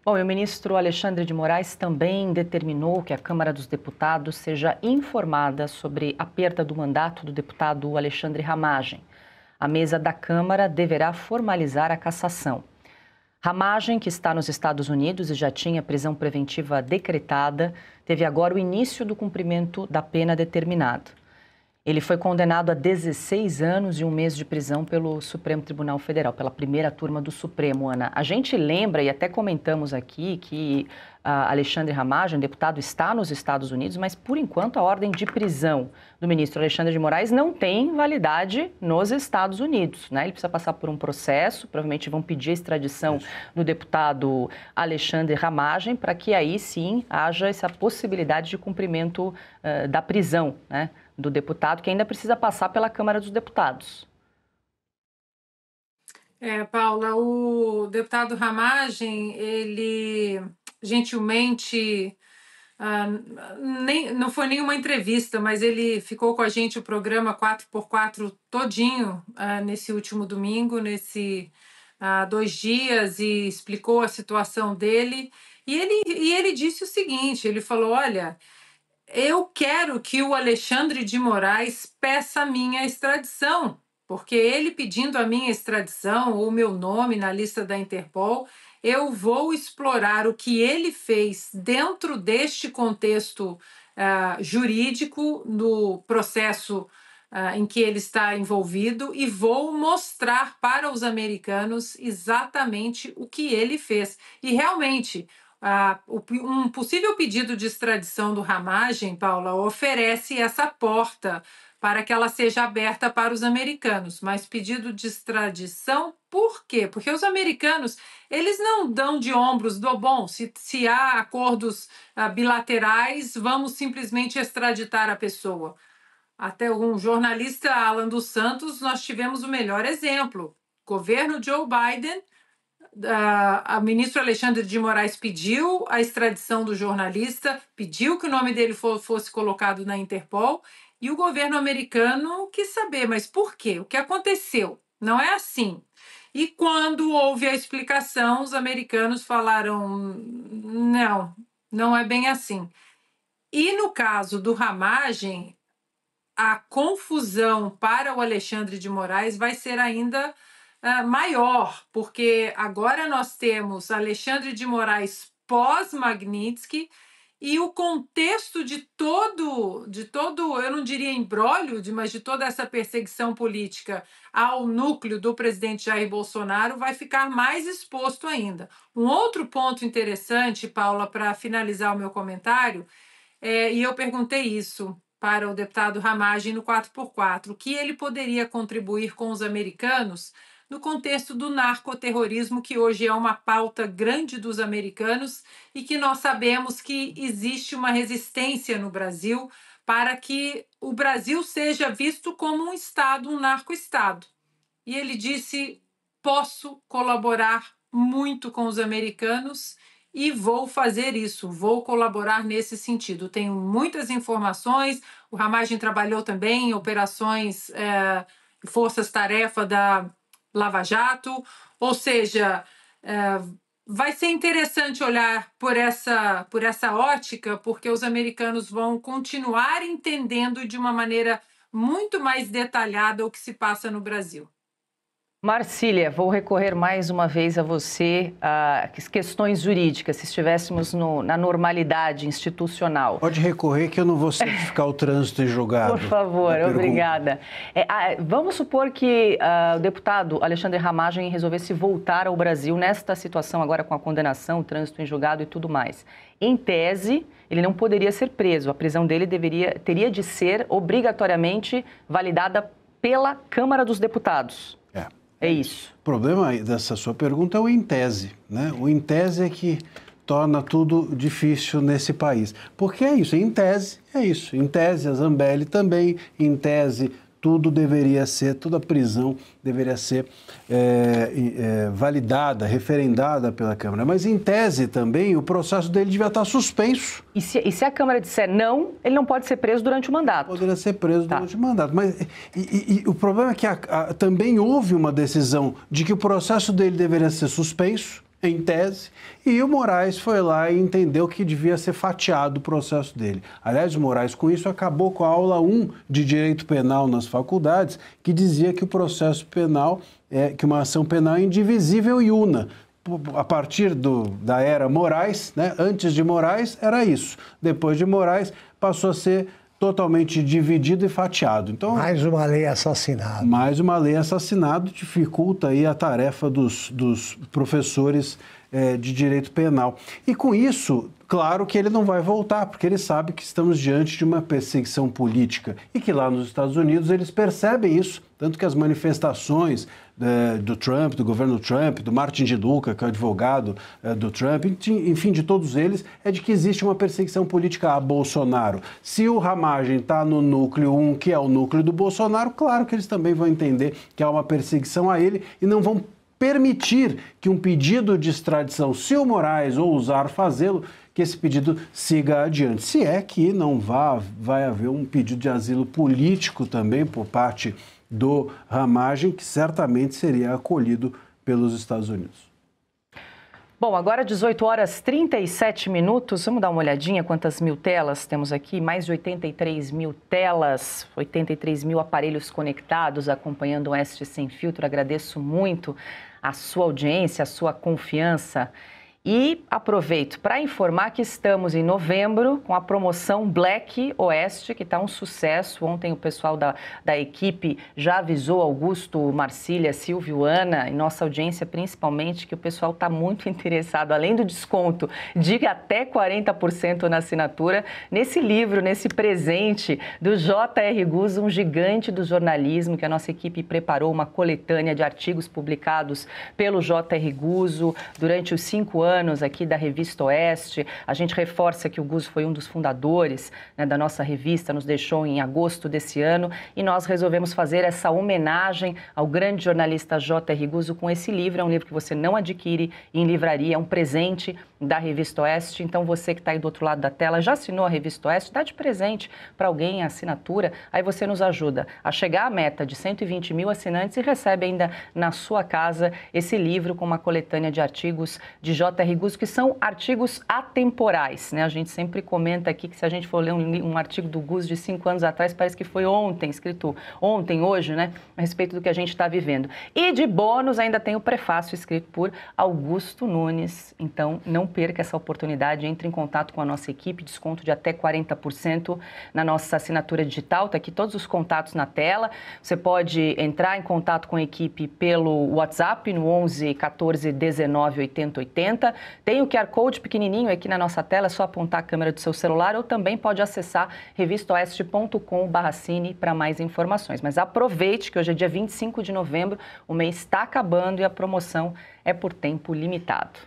Bom, e o ministro Alexandre de Moraes também determinou que a Câmara dos Deputados seja informada sobre a perda do mandato do deputado Alexandre Ramagem. A mesa da Câmara deverá formalizar a cassação. Ramagem, que está nos Estados Unidos e já tinha prisão preventiva decretada, teve agora o início do cumprimento da pena determinada. Ele foi condenado a 16 anos e 1 mês de prisão pelo Supremo Tribunal Federal, pela primeira turma do Supremo, Ana. A gente lembra, e até comentamos aqui, que Alexandre Ramagem, deputado, está nos Estados Unidos, mas, por enquanto, a ordem de prisão do ministro Alexandre de Moraes não tem validade nos Estados Unidos, né? Ele precisa passar por um processo, provavelmente vão pedir a extradição do deputado Alexandre Ramagem, para que aí, sim, haja essa possibilidade de cumprimento da prisão, né, do deputado, que ainda precisa passar pela Câmara dos Deputados. Paula, o deputado Ramagem, ele gentilmente, não foi nenhuma entrevista, mas ele ficou com a gente o programa 4x4 todinho nesse último domingo, 2 dias, e explicou a situação dele. E ele disse o seguinte, ele falou, olha, eu quero que o Alexandre de Moraes peça a minha extradição, porque ele pedindo a minha extradição ou o meu nome na lista da Interpol, eu vou explorar o que ele fez dentro deste contexto jurídico, no processo em que ele está envolvido, e vou mostrar para os exatamente o que ele fez. E realmente, um possível pedido de extradição do Ramagem, Paula, oferece essa porta para que ela seja aberta para os americanos. Mas pedido de extradição, por quê? Porque os americanos, eles não dão de ombros, bom, se há acordos bilaterais, vamos simplesmente extraditar a pessoa. Até um jornalista, Alan dos Santos, nós tivemos o melhor exemplo. Governo Joe Biden, a ministra Alexandre de Moraes pediu a extradição do jornalista, pediu que o nome dele fosse colocado na Interpol, e o governo americano quis saber, mas por quê? O que aconteceu? Não é assim. E quando houve a explicação, os americanos falaram, não é bem assim. E no caso do Ramagem, a confusão para o Alexandre de Moraes vai ser ainda maior, porque agora nós temos Alexandre de Moraes pós-Magnitsky, e o contexto de todo, eu não diria imbróglio, mas de toda essa perseguição política ao núcleo do presidente Jair Bolsonaro vai ficar mais exposto ainda. Um outro ponto interessante, Paula, para finalizar o meu comentário, e eu perguntei isso para o deputado Ramagem no 4x4, o que ele poderia contribuir com os americanos no contexto do narcoterrorismo, que hoje é uma pauta grande dos americanos e que nós sabemos que existe uma resistência no Brasil para que o Brasil seja visto como um Estado, um narco-Estado. E ele disse, posso colaborar muito com os americanos e vou fazer isso, vou colaborar nesse sentido. Tenho muitas informações, o Ramagem trabalhou também em operações forças-tarefa da Lava Jato, ou seja, vai ser interessante olhar por essa ótica, porque os americanos vão continuar entendendo de uma maneira muito mais detalhada o que se passa no Brasil. Marcília, vou recorrer mais uma vez a você, as questões jurídicas, se estivéssemos na normalidade institucional. Pode recorrer que eu não vou certificar o trânsito em julgado. Por favor, obrigada. Vamos supor que o deputado Alexandre Ramagem resolvesse voltar ao Brasil nesta situação agora com a condenação, o trânsito em julgado e tudo mais. Em tese, ele não poderia ser preso, a prisão dele teria de ser obrigatoriamente validada pela Câmara dos Deputados. É isso. O problema dessa sua pergunta é o em tese, né? O em tese é que torna tudo difícil nesse país. Porque é isso, em tese é isso. Em tese a Zambelli também, em tese tudo deveria ser, toda prisão deveria ser validada, referendada pela Câmara. Mas em tese também o processo dele devia estar suspenso. E se a Câmara disser não, ele não pode ser preso durante o mandato? Poderia ser preso durante o mandato. Mas o problema é que também houve uma decisão de que o processo dele deveria ser suspenso. em tese, e o Moraes foi lá e entendeu que devia ser fatiado o processo dele. Aliás, o Moraes, com isso, acabou com a aula 1 de Direito Penal nas faculdades, que dizia que o processo penal, que uma ação penal é indivisível e una. A partir da era Moraes, né? Antes de Moraes era isso. Depois de Moraes passou a ser totalmente dividido e fatiado. Então, mais uma lei assassinada. Mais uma lei assassinada dificulta aí a tarefa dos professores de direito penal. E com isso, claro que ele não vai voltar, porque ele sabe que estamos diante de uma perseguição política e que lá nos Estados Unidos eles percebem isso, tanto que as manifestações do Trump, do governo Trump, do Martin de Luca, que é o advogado do Trump, enfim, de todos eles, é de que existe uma perseguição política a Bolsonaro. Se o Ramagem está no núcleo 1, que é o núcleo do Bolsonaro, claro que eles também vão entender que há uma perseguição a ele e não vão permitir que um pedido de extradição, se o Moraes ousar fazê-lo, que esse pedido siga adiante. Se é que não vai haver um pedido de asilo político também por parte do Ramagem, que certamente seria acolhido pelos Estados Unidos. Bom, agora 18 horas 37 minutos, vamos dar uma olhadinha quantas mil telas temos aqui, mais de 83 mil telas, 83 mil aparelhos conectados acompanhando o Oeste Sem Filtro. Agradeço muito a sua audiência, a sua confiança. E aproveito para informar que estamos em novembro com a promoção Black Oeste, que está um sucesso. Ontem o pessoal da equipe já avisou, Augusto, Marcília, Silvio, Ana, e nossa audiência principalmente, que o pessoal está muito interessado, além do desconto de até 40% na assinatura, nesse livro, nesse presente do J.R. Guzzo, um gigante do jornalismo, que a nossa equipe preparou uma coletânea de artigos publicados pelo J.R. Guzzo durante os 5 anos aqui da Revista Oeste. A gente reforça que o Guzzo foi um dos fundadores, né, da nossa revista, nos deixou em agosto desse ano e nós resolvemos fazer essa homenagem ao grande jornalista J.R. Guzzo com esse livro. É um livro que você não adquire em livraria, é um presente da Revista Oeste. Então você que está aí do outro lado da tela, já assinou a Revista Oeste, dá de presente para alguém a assinatura, aí você nos ajuda a chegar à meta de 120 mil assinantes e recebe ainda na sua casa esse livro com uma coletânea de artigos de J.R. Guzzo, que são artigos atemporais, né? A gente sempre comenta aqui que se a gente for ler um artigo do Guzzo de 5 anos atrás, parece que foi ontem, escrito ontem, hoje, né? A respeito do que a gente está vivendo. E de bônus ainda tem o prefácio escrito por Augusto Nunes. Então, não perca essa oportunidade, entre em contato com a nossa equipe, desconto de até 40% na nossa assinatura digital. Tá aqui todos os contatos na tela. Você pode entrar em contato com a equipe pelo WhatsApp no 11 14 19 80 80. Tem o QR Code pequenininho aqui na nossa tela, é só apontar a câmera do seu celular ou também pode acessar revistaoeste.com/cine para mais informações. Mas aproveite que hoje é dia 25 de novembro, o mês está acabando e a promoção é por tempo limitado.